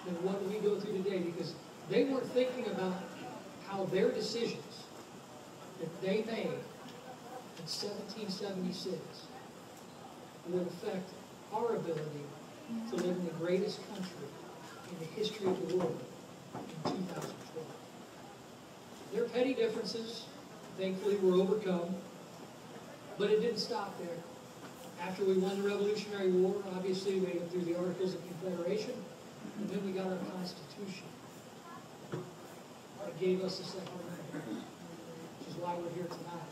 than what we go through today, because they weren't thinking about how their decisions that they made in 1776 would affect our ability to live in the greatest country in the history of the world in 2012. Their petty differences, thankfully, were overcome, but it didn't stop there. After we won the Revolutionary War, obviously we went through the Articles of Confederation, and then we got our Constitution. That gave us the Second Amendment, which is why we're here tonight.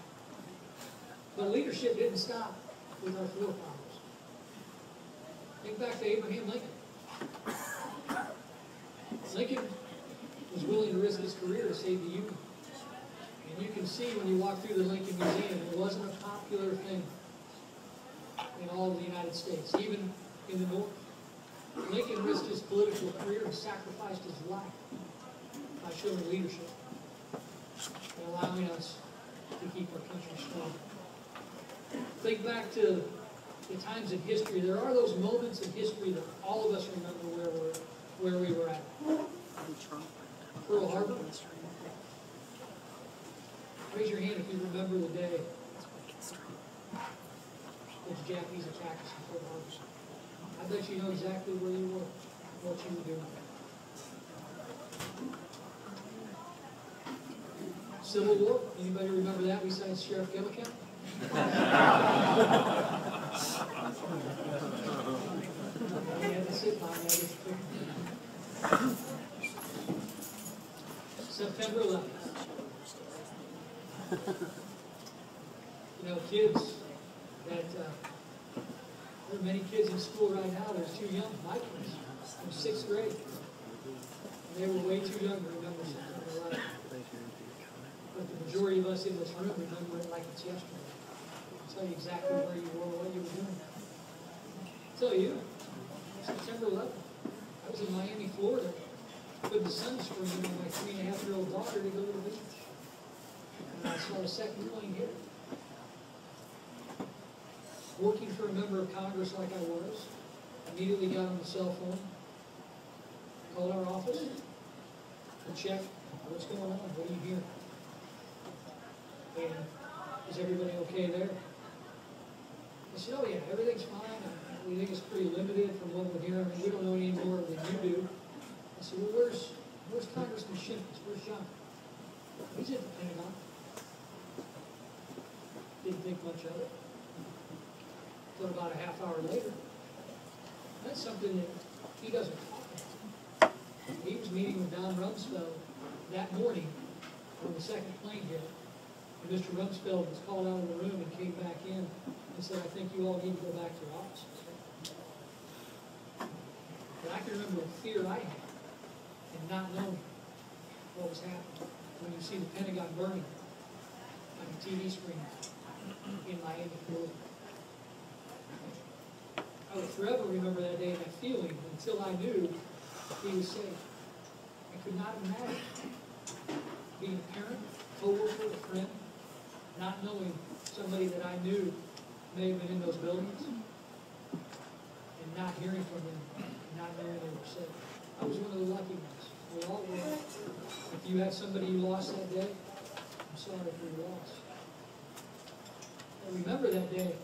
But leadership didn't stop with our forefathers. Think back to Abraham Lincoln. Lincoln was willing to risk his career to save the Union. And you can see when you walk through the Lincoln Museum, it wasn't a popular thing in all of the United States, even in the North. Lincoln risked his political career and sacrificed his life by showing leadership and allowing us to keep our country strong. Think back to the times in history. There are those moments in history that all of us remember where we were at. Pearl Harbor. Raise your hand if you remember the day that the Japanese attacked us in Pearl Harbor. I bet you know exactly where you were, what you were doing. Civil War. Anybody remember that besides Sheriff Gillicuddy? He had to sit by me. September 11th. You know, kids that, there are many kids in school right now that are too young. My kids, in 6th grade. And they were way too young to remember September 11th. But the majority of us in this room remember it like it's yesterday. I'll tell you exactly where you were, what you were doing. I'll tell you, September 11th, I was in Miami, Florida, putting the sunscreen on my 3.5-year-old daughter to go to the beach. And I saw a second plane hit. Working for a member of Congress like I was, immediately got on the cell phone, called our office to check what's going on, what do you hear? And is everybody okay there? I said, oh yeah, everything's fine. We think it's pretty limited from what we're hearing. I mean, we don't know any more than you do. I said, well, where's Congressman Shimkus? Where's John? He's at the Pentagon. Didn't think much of it. But about a half hour later, that's something that he doesn't talk about. He was meeting with Don Rumsfeld that morning when the second plane hit. And Mr. Rumsfeld was called out of the room and came back in and said, I think you all need to go back to your offices. But I can remember the fear I had and not knowing what was happening when you see the Pentagon burning on the TV screen in Miami, Florida. I will forever remember that day and that feeling until I knew he was safe. I could not imagine being a parent, co-worker, a friend, not knowing somebody that I knew may have been in those buildings, and not hearing from them, and not knowing they were safe. I was one of the lucky ones. We all were. If you had somebody you lost that day, I'm sorry for your loss. I remember that day.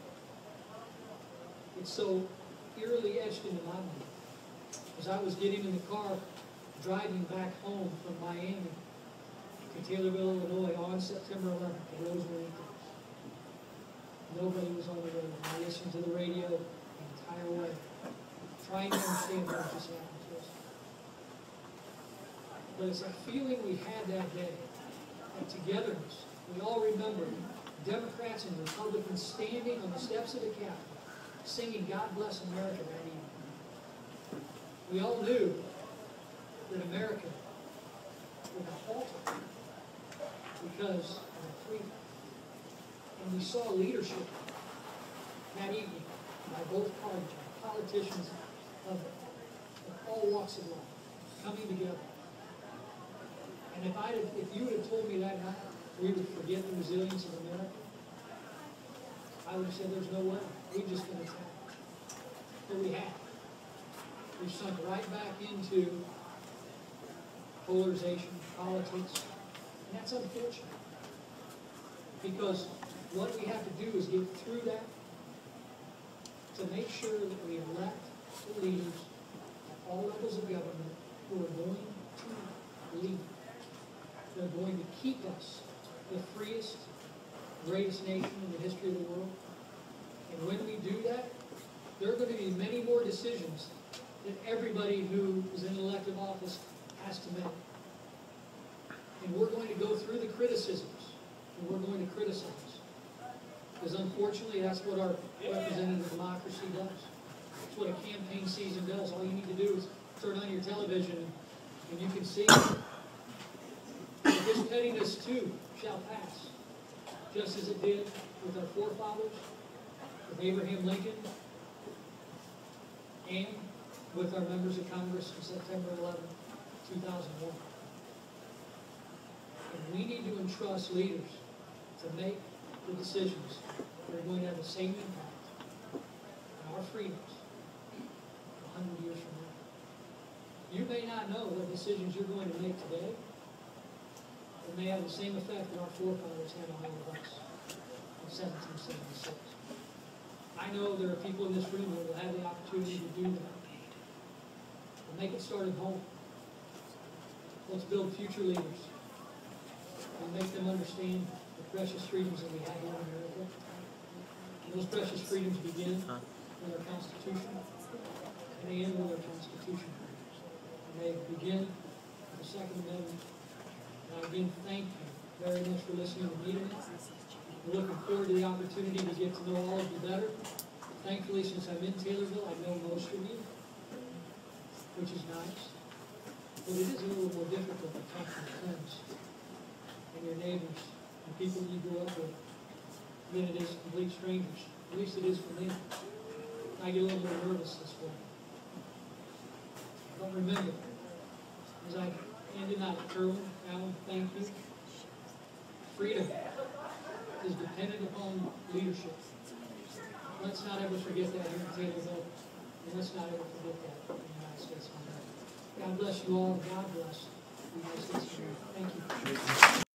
It's so eerily etched into my mind. As I was getting in the car, driving back home from Miami to Taylorville, Illinois, on September 11th, the roads were empty. Nobody was on the road. I listened to the radio the entire way, trying to understand what just happened to us. But it's a feeling we had that day, that togetherness. We all remember Democrats and Republicans standing on the steps of the Capitol, singing God Bless America that evening. We all knew that America would falter because of our freedom. And we saw leadership that evening by both parties, politicians of all walks of life, coming together. And if you would have told me that night we would forget the resilience of America, I would have said there's no way. We've just been attacked. But we have. we've sunk right back into polarization, politics, and that's unfortunate. Because what we have to do is get through that to make sure that we elect the leaders at all levels of government who are going to lead. They're going to keep us the freest, greatest nation in the history of the world. And when we do that, there are going to be many more decisions that everybody who is in elective office has to make. And we're going to go through the criticisms, and we're going to criticize. Because unfortunately, that's what our representative democracy does. That's what a campaign season does. All you need to do is turn on your television, and you can see this pettiness too shall pass, just as it did with our forefathers, with Abraham Lincoln, and with our members of Congress on September 11, 2001. And we need to entrust leaders to make the decisions that are going to have the same impact on our freedoms 100 years from now. You may not know what decisions you're going to make today. It may have the same effect that our forefathers had on all of us in 1776. I know there are people in this room who will have the opportunity to do that. But make it start at home. Let's build future leaders and make them understand the precious freedoms that we have here in America. And those precious freedoms begin with our Constitution, and they end with our Constitution. And they begin with the Second Amendment. And again, thank you very much for listening to me tonight. We're looking forward to the opportunity to get to know all of you better. Thankfully, since I'm in Taylorville, I know most of you, which is nice. But it is a little more difficult to talk to your friends and your neighbors and people you grew up with than it is complete strangers. At least it is for me. I get a little more nervous this way. But remember, as I ended out at Kerwin, Alan, thank you. Freedom is dependent upon leadership. Let's not ever forget that here in Taylorville, and let's not ever forget that in the United States of America. God bless you all, and God bless the United States of America. Thank you.